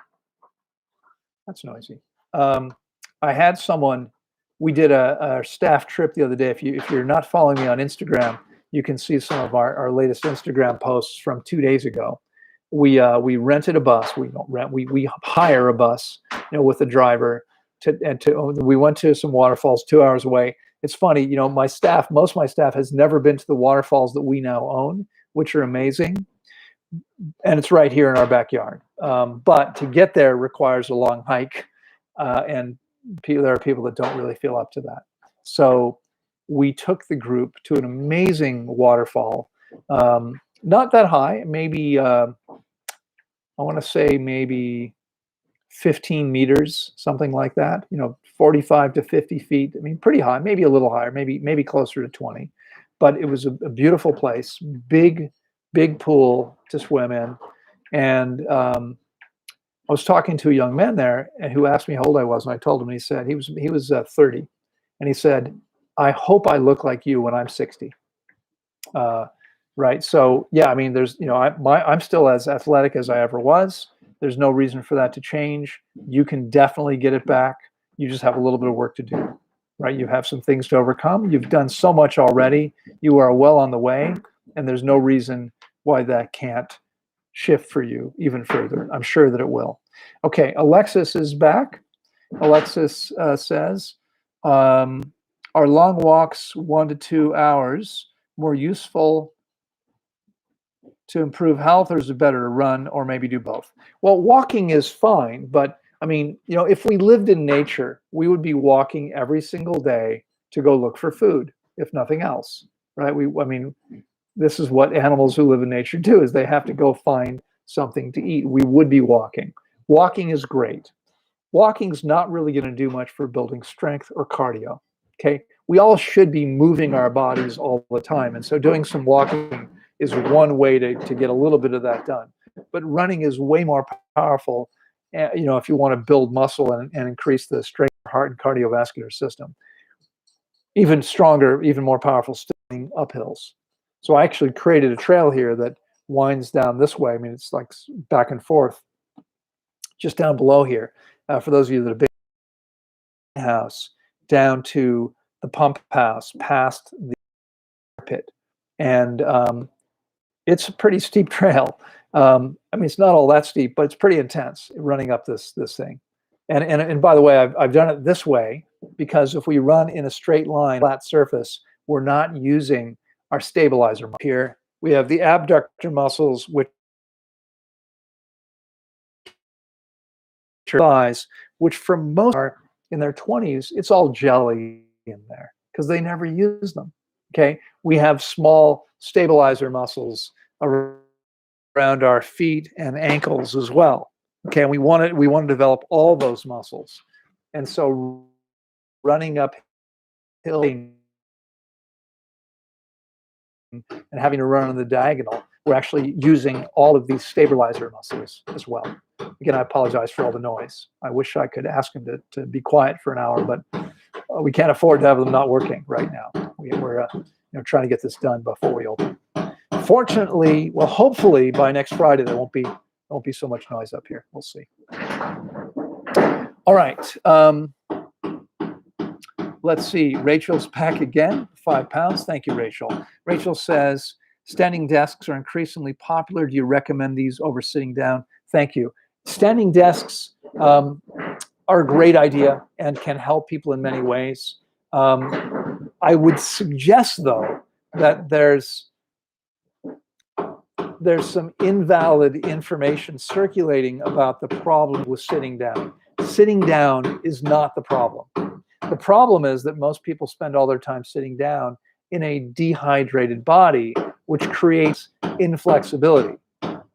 Speaker 1: noisy. I had someone, we did a staff trip the other day. If you're not following me on Instagram, you can see some of our latest Instagram posts from 2 days ago. We rented a bus. We don't rent. We hire a bus, with a driver. We went to some waterfalls 2 hours away. It's funny, most of my staff has never been to the waterfalls that we now own, which are amazing. And it's right here in our backyard. But to get there requires a long hike, and there are people that don't really feel up to that. So we took the group to an amazing waterfall, not that high, maybe I want to say maybe 15 meters, something like that. 45 to 50 feet. I mean, pretty high, maybe a little higher, maybe closer to 20. But it was a beautiful place, big pool to swim in. And I was talking to a young man there and who asked me how old I was. And I told him, and he said he was 30. And he said, I hope I look like you when I'm 60. Right. So, yeah, I mean, there's, I'm still as athletic as I ever was. There's no reason for that to change. You can definitely get it back. You just have a little bit of work to do, right? You have some things to overcome. You've done so much already. You are well on the way, and there's no reason why that can't shift for you even further. I'm sure that it will. Okay, Alexis is back. Alexis says, are long walks 1 to 2 hours more useful to improve health, or is it better to run, or maybe do both? Well, walking is fine, but I mean, if we lived in nature, we would be walking every single day to go look for food, if nothing else, right? I mean, this is what animals who live in nature do, is they have to go find something to eat. We would be walking. Walking is great. Walking's not really going to do much for building strength or cardio. Okay, we all should be moving our bodies all the time, and so doing some walking is one way to get a little bit of that done. But running is way more powerful, if you want to build muscle and increase the strength of your heart and cardiovascular system. Even stronger, even more powerful, staying up hills. So I actually created a trail here that winds down this way. I mean, it's like back and forth, just down below here. For those of you that have been in the house, down to the pump house, past the pit. And it's a pretty steep trail. I mean, it's not all that steep, but it's pretty intense running up this thing. And by the way, I've done it this way because if we run in a straight line, flat surface, we're not using our stabilizer. Here we have the abductor muscles, which thighs, which for most are in their 20s, it's all jelly in there because they never use them. Okay, we have small stabilizer muscles around our feet and ankles as well. Okay, and we want to develop all those muscles, and so running uphill and having to run on the diagonal, we're actually using all of these stabilizer muscles as well. Again, I apologize for all the noise. I wish I could ask him to be quiet for an hour, but we can't afford to have them not working right now. We're trying to get this done before we open. Fortunately, well, hopefully by next Friday there won't be so much noise up here. We'll see. All right. Let's see. Rachel's back again. 5 pounds. Thank you, Rachel. Rachel says, standing desks are increasingly popular. Do you recommend these over sitting down? Thank you. Standing desks are a great idea and can help people in many ways. I would suggest, though, that there's some invalid information circulating about the problem with sitting down. Sitting down is not the problem. The problem is that most people spend all their time sitting down in a dehydrated body, which creates inflexibility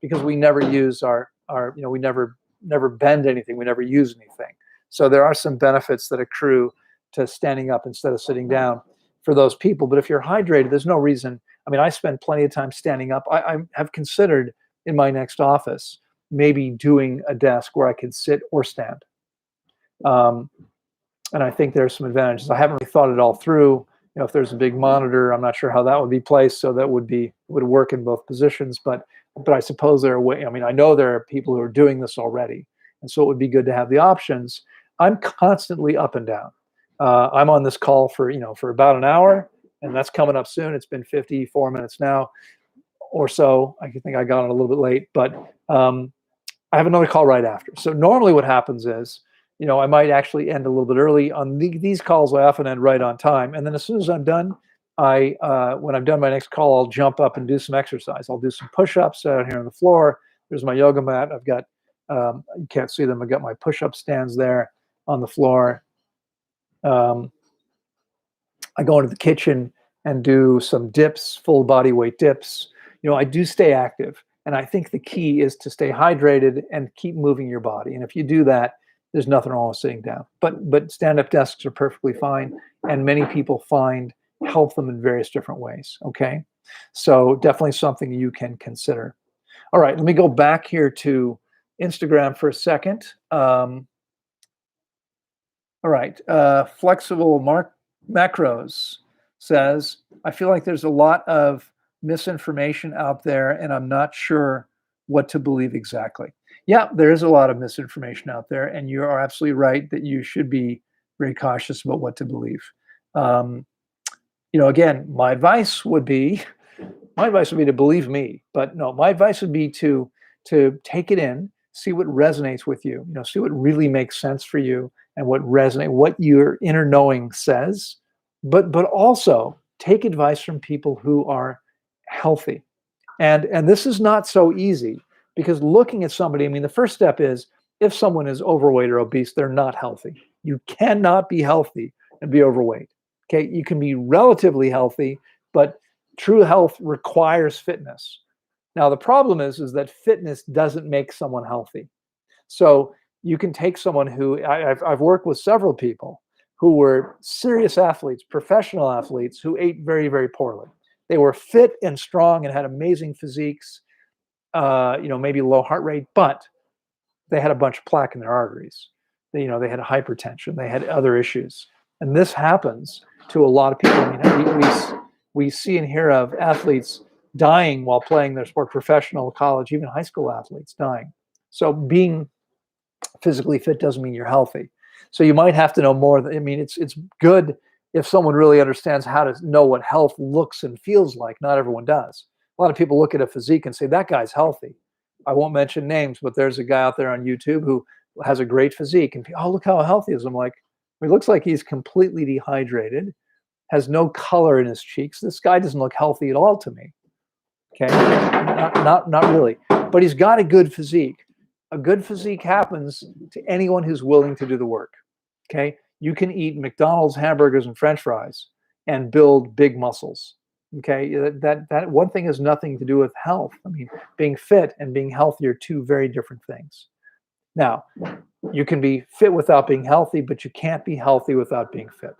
Speaker 1: because we never use we never bend anything, we never use anything. So there are some benefits that accrue to standing up instead of sitting down for those people. But if you're hydrated, there's no reason. I mean, I spend plenty of time standing up. I have considered in my next office maybe doing a desk where I could sit or stand. And I think there's some advantages. I haven't really thought it all through. If there's a big monitor, I'm not sure how that would be placed, so that would work in both positions. But I suppose there are ways. I mean, I know there are people who are doing this already, and so it would be good to have the options. I'm constantly up and down. I'm on this call for about an hour, and that's coming up soon. It's been 54 minutes now or so. I think I got on a little bit late, but I have another call right after. So normally what happens is, I might actually end a little bit early. On these calls, I often end right on time. And then as soon as I'm done, when I'm done my next call, I'll jump up and do some exercise. I'll do some push-ups out here on the floor. There's my yoga mat. I've got, you can't see them. I've got my push-up stands there on the floor. I go into the kitchen and do some dips, full body weight dips. I do stay active. And I think the key is to stay hydrated and keep moving your body. And if you do that, there's nothing wrong with sitting down. But stand-up desks are perfectly fine. And many people help them in various different ways. Okay. So definitely something you can consider. All right. Let me go back here to Instagram for a second. All right. Flexible Macros says, I feel like there's a lot of misinformation out there and I'm not sure what to believe exactly. Yeah, there is a lot of misinformation out there, and you are absolutely right that you should be very cautious about what to believe. Again, my advice would be to believe me, but no, my advice would be to take it in, see what resonates with you, see what really makes sense for you and what your inner knowing says, but also take advice from people who are healthy. And this is not so easy, because looking at somebody, I mean, the first step is, if someone is overweight or obese, they're not healthy. You cannot be healthy and be overweight. Okay, you can be relatively healthy, but true health requires fitness. Now, the problem is that fitness doesn't make someone healthy. So you can take someone who, I've worked with several people who were serious athletes, professional athletes, who ate very, very poorly. They were fit and strong and had amazing physiques, maybe low heart rate, but they had a bunch of plaque in their arteries. They had hypertension. They had other issues. And this happens to a lot of people. I mean, we see and hear of athletes dying while playing their sport, professional, college, even high school athletes dying. So being physically fit doesn't mean you're healthy. So you might have to know more. I mean, it's good if someone really understands how to know what health looks and feels like. Not everyone does. A lot of people look at a physique and say, that guy's healthy. I won't mention names, but there's a guy out there on YouTube who has a great physique, and oh, look how healthy he is. I'm like, he looks like he's completely dehydrated, has no color in his cheeks. This guy doesn't look healthy at all to me. Okay, not really, but he's got a good physique. A good physique happens to anyone who's willing to do the work. Okay, you can eat McDonald's hamburgers and French fries and build big muscles. Okay, that one thing has nothing to do with health. I mean, being fit and being healthy are two very different things. Now, you can be fit without being healthy, but you can't be healthy without being fit.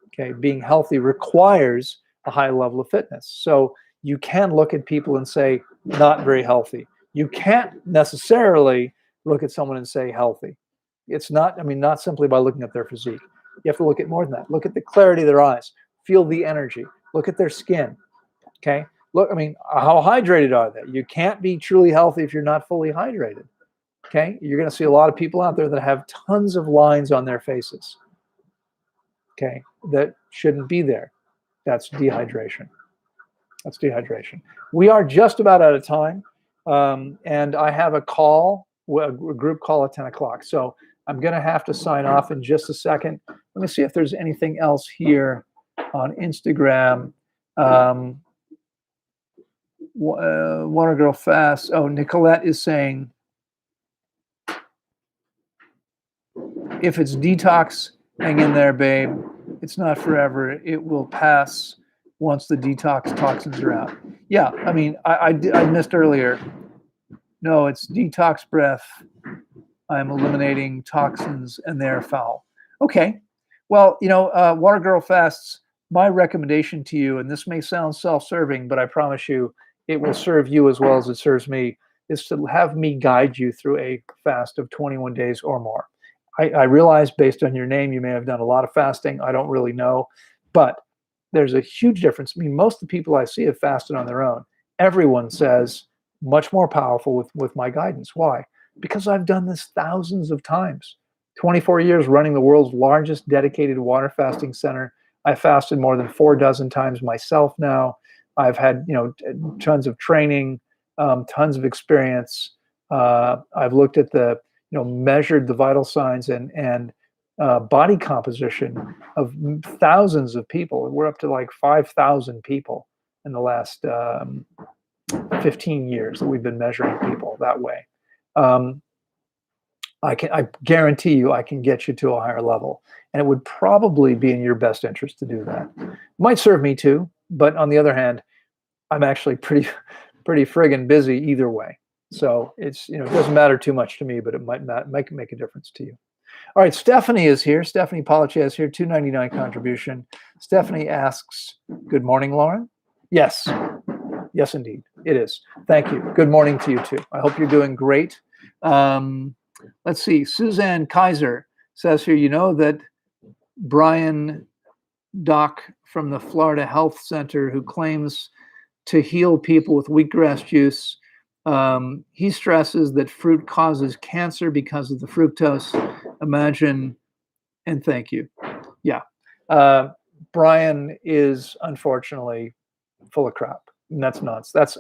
Speaker 1: Okay, being healthy requires a high level of fitness. So you can look at people and say, not very healthy. You can't necessarily look at someone and say healthy. It's not, I mean, not simply by looking at their physique. You have to look at more than that. Look at the clarity of their eyes. Feel the energy. Look at their skin. Okay. Look, I mean, how hydrated are they? You can't be truly healthy if you're not fully hydrated. Okay. You're going to see a lot of people out there that have tons of lines on their faces. Okay. That shouldn't be there. That's dehydration. That's dehydration. We are just about out of time. And I have a call, a group call at 10 o'clock. So I'm going to have to sign off in just a second. Let me see if there's anything else here on Instagram. Water Girl Fast. Oh, Nicolette is saying, if it's detox, hang in there, babe. It's not forever. It will pass once the detox toxins are out. Yeah, I mean, I missed earlier. No, it's Detox Breath. I'm eliminating toxins and they're foul. Okay. Well, Water Girl Fasts, my recommendation to you, and this may sound self-serving, but I promise you it will serve you as well as it serves me, is to have me guide you through a fast of 21 days or more. I realize based on your name, you may have done a lot of fasting. I don't really know, but there's a huge difference. I mean, most of the people I see have fasted on their own. Everyone says much more powerful with my guidance. Why? Because I've done this thousands of times. 24 years running the world's largest dedicated water fasting center. I fasted more than 4 dozen times myself now. I've had tons of training, tons of experience. I've looked at measured the vital signs and body composition of thousands of people. We're up to like 5,000 people in the last 15 years that we've been measuring people that way. I guarantee you I can get you to a higher level, and it would probably be in your best interest to do that. Might serve me too, but on the other hand, I'm actually pretty friggin' busy either way. So it's, it doesn't matter too much to me, but it might make a difference to you. All right, Stephanie is here. Stephanie Polichi is here, $2.99 contribution. Stephanie asks, good morning, Loren. Yes. Yes, indeed. It is. Thank you. Good morning to you too. I hope you're doing great. Let's see. Suzanne Kaiser says here, that Brian Doc from the Florida Health Center who claims to heal people with wheatgrass juice. He stresses that fruit causes cancer because of the fructose. Imagine, and thank you. Yeah. Brian is unfortunately full of crap. And that's nonsense. That's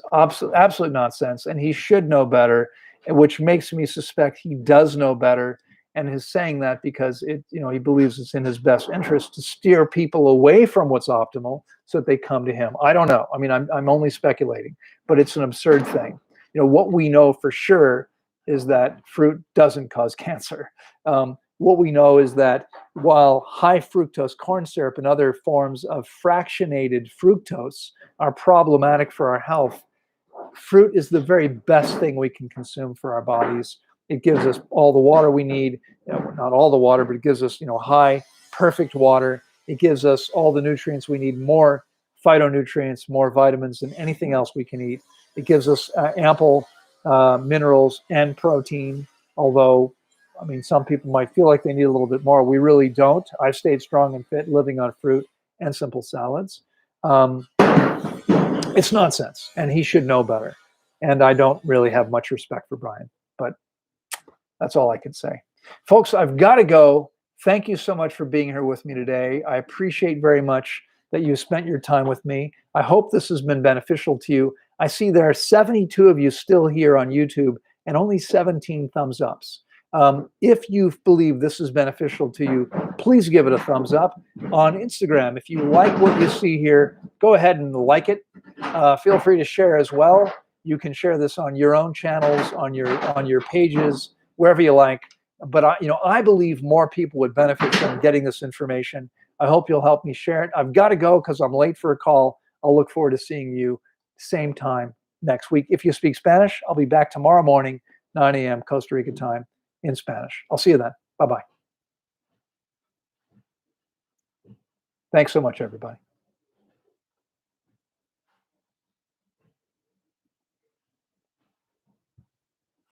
Speaker 1: absolute nonsense. And he should know better. which makes me suspect he does know better and is saying that because he believes it's in his best interest to steer people away from what's optimal so that they come to him. I don't know. I mean, I'm only speculating, but it's an absurd thing. What we know for sure is that fruit doesn't cause cancer. What we know is that while high fructose corn syrup and other forms of fractionated fructose are problematic for our health, fruit is the very best thing we can consume for our bodies. It gives us all the water we need, not all the water, but it gives us, high, perfect water. It gives us all the nutrients we need, more phytonutrients, more vitamins than anything else we can eat. It gives us ample minerals and protein, although, I mean, some people might feel like they need a little bit more. We really don't. I've stayed strong and fit living on fruit and simple salads. It's nonsense, and he should know better. And I don't really have much respect for Brian, but that's all I can say. Folks, I've got to go. Thank you so much for being here with me today. I appreciate very much that you spent your time with me. I hope this has been beneficial to you. I see there are 72 of you still here on YouTube and only 17 thumbs ups. If you believe this is beneficial to you, please give it a thumbs up. On Instagram, if you like what you see here, go ahead and like it. Feel free to share as well. You can share this on your own channels, on your pages, wherever you like. But I believe more people would benefit from getting this information. I hope you'll help me share it. I've got to go because I'm late for a call. I'll look forward to seeing you same time next week. If you speak Spanish, I'll be back tomorrow morning, 9 a.m. Costa Rica time in Spanish. I'll see you then. Bye-bye. Thanks so much, everybody.